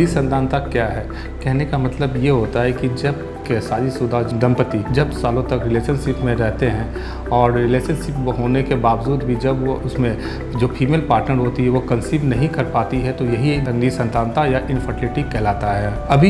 निसंतानता क्या है? कहने का मतलब ये होता है कि जब शादीशुदा दंपति जब सालों तक रिलेशनशिप में रहते हैं और रिलेशनशिप होने के बावजूद भी जब वो उसमें जो फीमेल पार्टनर होती है वो कंसीव नहीं कर पाती है, तो यही निसंतानता या इनफर्टिलिटी कहलाता है। अब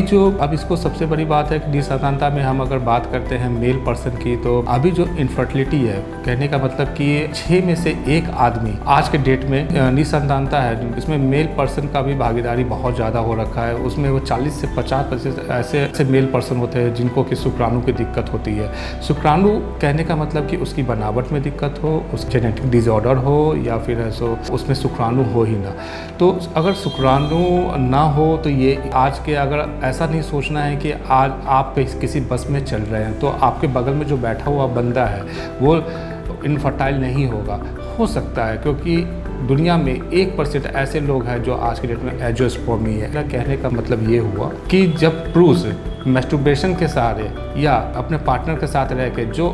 इसको सबसे बड़ी बात है कि निसंतानता में हम अगर बात करते हैं मेल पर्सन की, तो अभी जो इनफर्टिलिटी है, कहने का मतलब कि 6 में से 1 आदमी आज के डेट में निसंतानता है। इसमें मेल पर्सन का भी भागीदारी बहुत ज़्यादा हो रखा है। उसमें वो 40 से 50% ऐसे मेल पर्सन होते हैं जिनको कि शुक्राणु की दिक्कत होती है। शुक्राणु कहने का मतलब कि उसकी बनावट में दिक्कत हो, उस जेनेटिक डिसऑर्डर हो या फिर ऐसो उसमें शुक्राणु हो ही ना। तो अगर शुक्राणु ना हो तो ये आज के अगर ऐसा नहीं सोचना है कि आज आप किसी बस में चल रहे हैं तो आपके बगल में जो बैठा हुआ बंदा है वो इनफर्टाइल नहीं होगा। हो सकता है, क्योंकि दुनिया में 1% ऐसे लोग हैं जो आज के डेट में एंजियोस्पर्मी है। कहने का मतलब ये हुआ कि जब पुरुष मैस्टरबेशन के सहारे या अपने पार्टनर के साथ रह के जो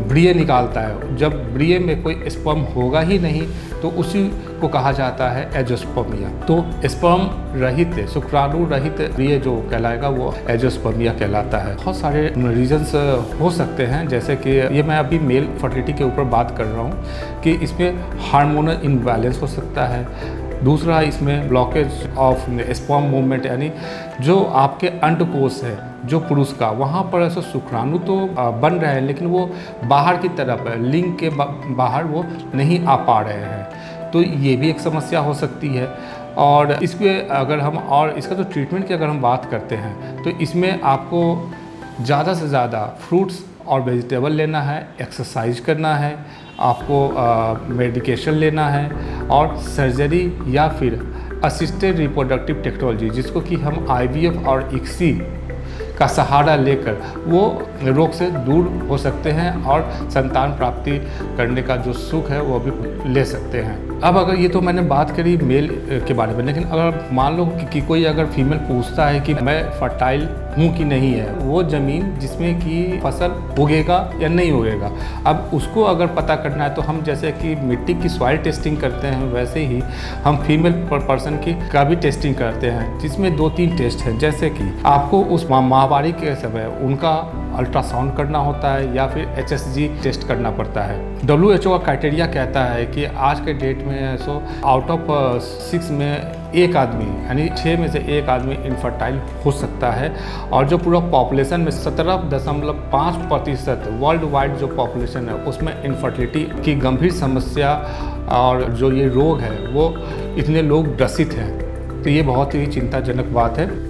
ब्रिय निकालता है, जब ब्रिय में कोई स्पर्म होगा ही नहीं तो उसी को कहा जाता है एंजियोस्पर्मिया। तो स्पर्म रहित, शुक्राणु रहित ब्रिय जो कहलाएगा वो एंजियोस्पर्मिया कहलाता है। बहुत सारे रीजंस हो सकते हैं, जैसे कि ये मैं अभी मेल फर्टिलिटी के ऊपर बात कर रहा हूँ कि इसमें हार्मोनल इम्बैलेंस हो सकता है। दूसरा, इसमें ब्लॉकेज ऑफ स्पर्म मूवमेंट, यानी जो आपके अंडकोश है जो पुरुष का, वहाँ पर ऐसा शुक्राणु तो बन रहे हैं लेकिन वो बाहर की तरफ है, लिंग के बाहर वो नहीं आ पा रहे हैं, तो ये भी एक समस्या हो सकती है। और इसमें अगर हम और इसका जो ट्रीटमेंट की अगर हम बात करते हैं तो इसमें आपको ज़्यादा से ज़्यादा फ्रूट्स और वेजिटेबल लेना है, एक्सरसाइज करना है, आपको मेडिकेशन लेना है और सर्जरी या फिर असिस्टेड रिप्रोडक्टिव टेक्नोलॉजी, जिसको कि हम IVF और ICSI का सहारा लेकर वो रोग से दूर हो सकते हैं और संतान प्राप्ति करने का जो सुख है वो भी ले सकते हैं। अब अगर ये तो मैंने बात करी मेल के बारे में, लेकिन अगर मान लो कि कोई अगर फीमेल पूछता है कि मैं फर्टाइल हूँ कि नहीं है, वो ज़मीन जिसमें कि फसल उगेगा या नहीं उगेगा, अब उसको अगर पता करना है तो हम जैसे कि मिट्टी की सॉइल टेस्टिंग करते हैं वैसे ही हम फीमेल पर्सन की का भी टेस्टिंग करते हैं, जिसमें 2-3 टेस्ट हैं। जैसे कि आपको उस माहवारी के समय उनका अल्ट्रासाउंड करना होता है या फिर HSG टेस्ट करना पड़ता है। WHO का क्राइटेरिया कहता है कि आज के डेट में आउट ऑफ 6 में 1 आदमी, यानी 6 में से 1 आदमी इनफर्टाइल हो सकता है। और जो पूरा पॉपुलेशन में 17.5% वर्ल्ड वाइड जो पॉपुलेशन है उसमें इनफर्टिलिटी की गंभीर समस्या और जो ये रोग है वो इतने लोग ग्रसित हैं, तो ये बहुत ही चिंताजनक बात है।